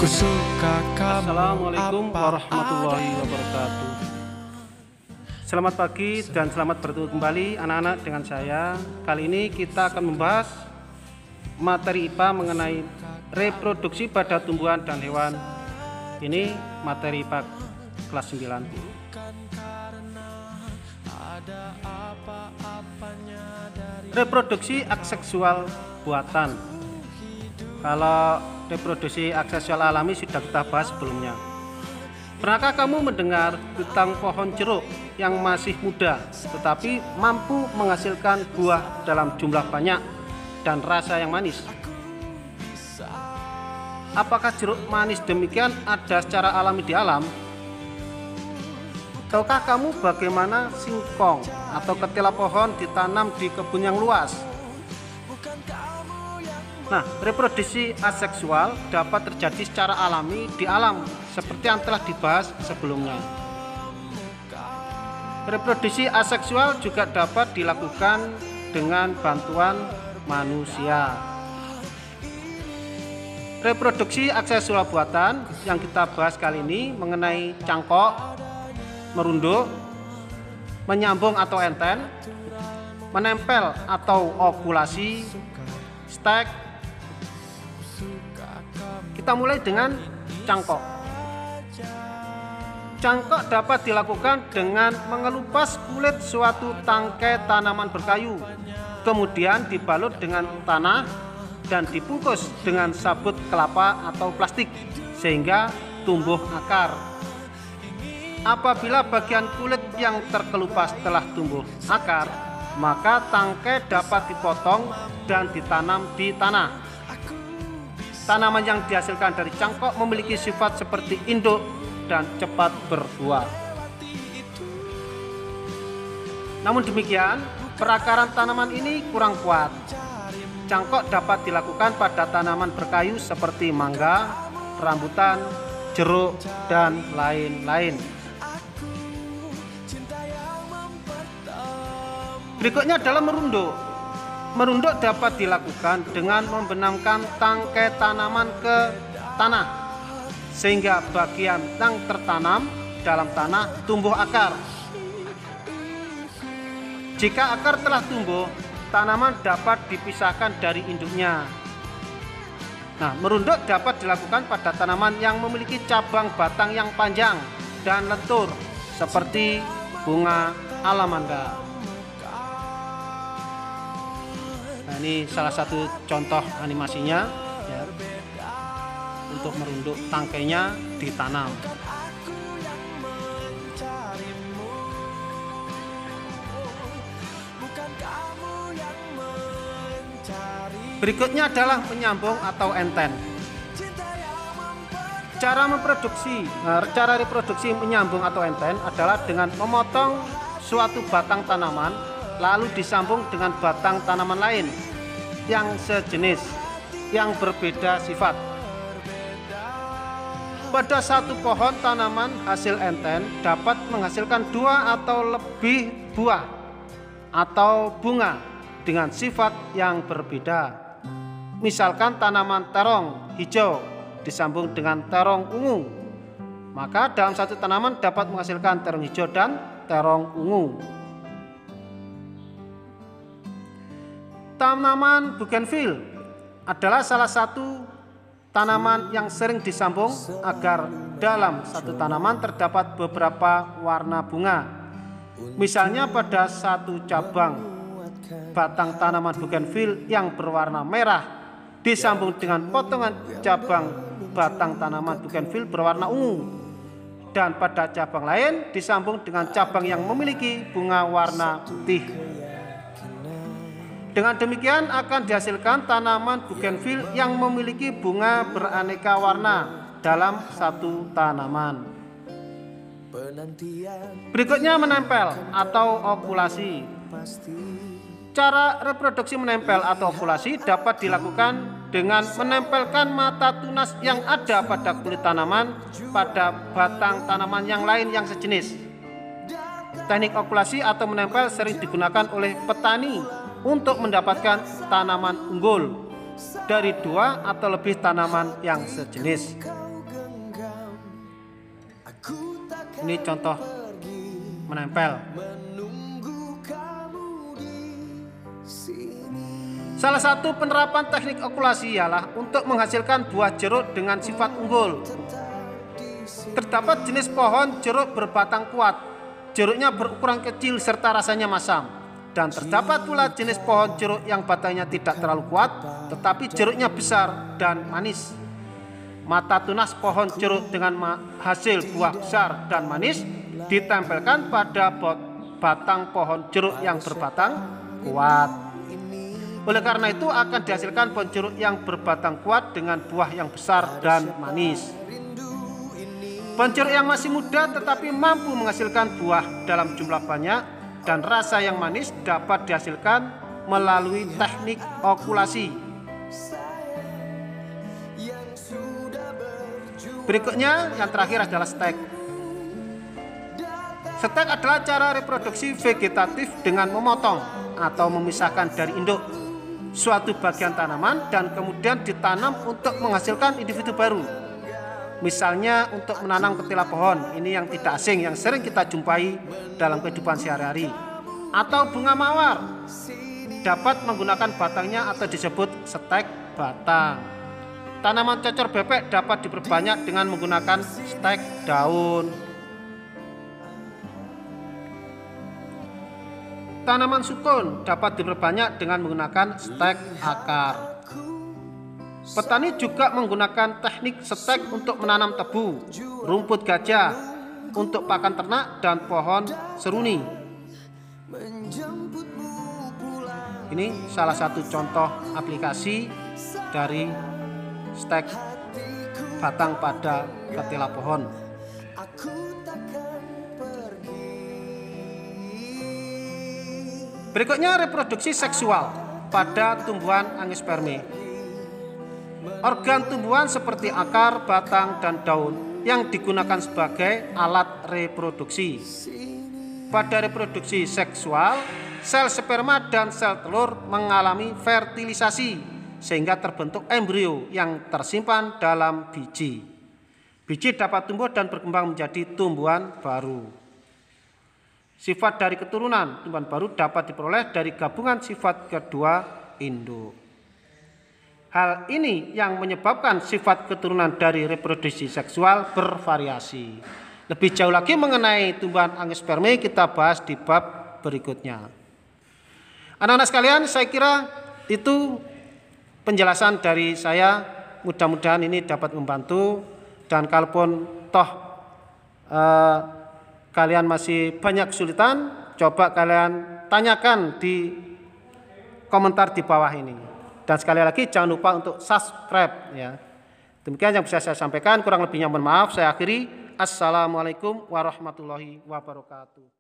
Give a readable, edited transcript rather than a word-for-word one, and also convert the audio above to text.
Assalamualaikum warahmatullahi wabarakatuh. Selamat pagi dan selamat bertemu kembali anak-anak dengan saya. Kali ini kita akan membahas materi IPA mengenai reproduksi pada tumbuhan dan hewan. Ini materi IPA kelas 9. Reproduksi aseksual buatan. Kalau reproduksi aseksual alami sudah kita bahas sebelumnya. Pernahkah kamu mendengar tentang pohon jeruk yang masih muda tetapi mampu menghasilkan buah dalam jumlah banyak dan rasa yang manis? Apakah jeruk manis demikian ada secara alami di alam? Tahukah kamu bagaimana singkong atau ketela pohon ditanam di kebun yang luas? Nah, reproduksi aseksual dapat terjadi secara alami di alam seperti yang telah dibahas sebelumnya. Reproduksi aseksual juga dapat dilakukan dengan bantuan manusia. Reproduksi aseksual buatan yang kita bahas kali ini mengenai cangkok, merunduk, menyambung atau enten, menempel atau ovulasi, stek. Kita mulai dengan cangkok. Cangkok dapat dilakukan dengan mengelupas kulit suatu tangkai tanaman berkayu, kemudian dibalut dengan tanah dan dibungkus dengan sabut kelapa atau plastik sehingga tumbuh akar. Apabila bagian kulit yang terkelupas telah tumbuh akar, maka tangkai dapat dipotong dan ditanam di tanah. Tanaman yang dihasilkan dari cangkok memiliki sifat seperti induk dan cepat berbuah. Namun demikian, perakaran tanaman ini kurang kuat. Cangkok dapat dilakukan pada tanaman berkayu seperti mangga, rambutan, jeruk, dan lain-lain. Berikutnya adalah merunduk. Merunduk dapat dilakukan dengan membenamkan tangkai tanaman ke tanah sehingga bagian yang tertanam dalam tanah tumbuh akar. Jika akar telah tumbuh, tanaman dapat dipisahkan dari induknya. Nah, merunduk dapat dilakukan pada tanaman yang memiliki cabang batang yang panjang dan lentur seperti bunga alamanda. Nah, ini salah satu contoh animasinya ya, untuk merunduk tangkainya ditanam. Berikutnya adalah menyambung atau enten. Cara reproduksi menyambung atau enten adalah dengan memotong suatu batang tanaman lalu disambung dengan batang tanaman lain yang sejenis, yang berbeda sifat. Pada satu pohon tanaman hasil enten dapat menghasilkan 2 atau lebih buah atau bunga dengan sifat yang berbeda. Misalkan tanaman terong hijau disambung dengan terong ungu, maka dalam satu tanaman dapat menghasilkan terong hijau dan terong ungu. Tanaman bougainville adalah salah satu tanaman yang sering disambung agar dalam satu tanaman terdapat beberapa warna bunga. Misalnya pada satu cabang batang tanaman bougainville yang berwarna merah disambung dengan potongan cabang batang tanaman bougainville berwarna ungu, dan pada cabang lain disambung dengan cabang yang memiliki bunga warna putih. Dengan demikian akan dihasilkan tanaman bougainville yang memiliki bunga beraneka warna dalam satu tanaman. Berikutnya menempel atau ovulasi. Cara reproduksi menempel atau ovulasi dapat dilakukan dengan menempelkan mata tunas yang ada pada kulit tanaman pada batang tanaman yang lain yang sejenis. Teknik ovulasi atau menempel sering digunakan oleh petani untuk mendapatkan tanaman unggul dari 2 atau lebih tanaman yang sejenis. Ini contoh menempel. Salah satu penerapan teknik okulasi ialah untuk menghasilkan buah jeruk dengan sifat unggul. Terdapat jenis pohon jeruk berbatang kuat, jeruknya berukuran kecil serta rasanya masam. Dan terdapat pula jenis pohon jeruk yang batangnya tidak terlalu kuat, tetapi jeruknya besar dan manis. Mata tunas pohon jeruk dengan hasil buah besar dan manis ditempelkan pada batang pohon jeruk yang berbatang kuat. Oleh karena itu akan dihasilkan pohon jeruk yang berbatang kuat dengan buah yang besar dan manis. Pohon jeruk yang masih muda tetapi mampu menghasilkan buah dalam jumlah banyak dan rasa yang manis dapat dihasilkan melalui teknik okulasi. Berikutnya yang terakhir adalah stek. Stek adalah cara reproduksi vegetatif dengan memotong atau memisahkan dari induk suatu bagian tanaman dan kemudian ditanam untuk menghasilkan individu baru. Misalnya untuk menanam ketila pohon, ini yang tidak asing yang sering kita jumpai dalam kehidupan sehari-hari. Atau bunga mawar, dapat menggunakan batangnya atau disebut stek batang. Tanaman cocor bebek dapat diperbanyak dengan menggunakan stek daun. Tanaman sukun dapat diperbanyak dengan menggunakan stek akar. Petani juga menggunakan teknik stek untuk menanam tebu, rumput gajah, untuk pakan ternak, dan pohon seruni. Ini salah satu contoh aplikasi dari stek batang pada ketila pohon. Berikutnya reproduksi seksual pada tumbuhan angiospermae. Organ tumbuhan seperti akar, batang, dan daun yang digunakan sebagai alat reproduksi. Pada reproduksi seksual, sel sperma dan sel telur mengalami fertilisasi sehingga terbentuk embrio yang tersimpan dalam biji. Biji dapat tumbuh dan berkembang menjadi tumbuhan baru. Sifat dari keturunan tumbuhan baru dapat diperoleh dari gabungan sifat kedua induk. Hal ini yang menyebabkan sifat keturunan dari reproduksi seksual bervariasi. Lebih jauh lagi mengenai tumbuhan angiospermae kita bahas di bab berikutnya. Anak-anak sekalian, saya kira itu penjelasan dari saya. Mudah-mudahan ini dapat membantu, dan kalaupun toh kalian masih banyak kesulitan, coba kalian tanyakan di komentar di bawah ini. Dan sekali lagi jangan lupa untuk subscribe ya. Demikian yang bisa saya sampaikan, kurang lebihnya mohon maaf. Saya akhiri. Assalamualaikum warahmatullahi wabarakatuh.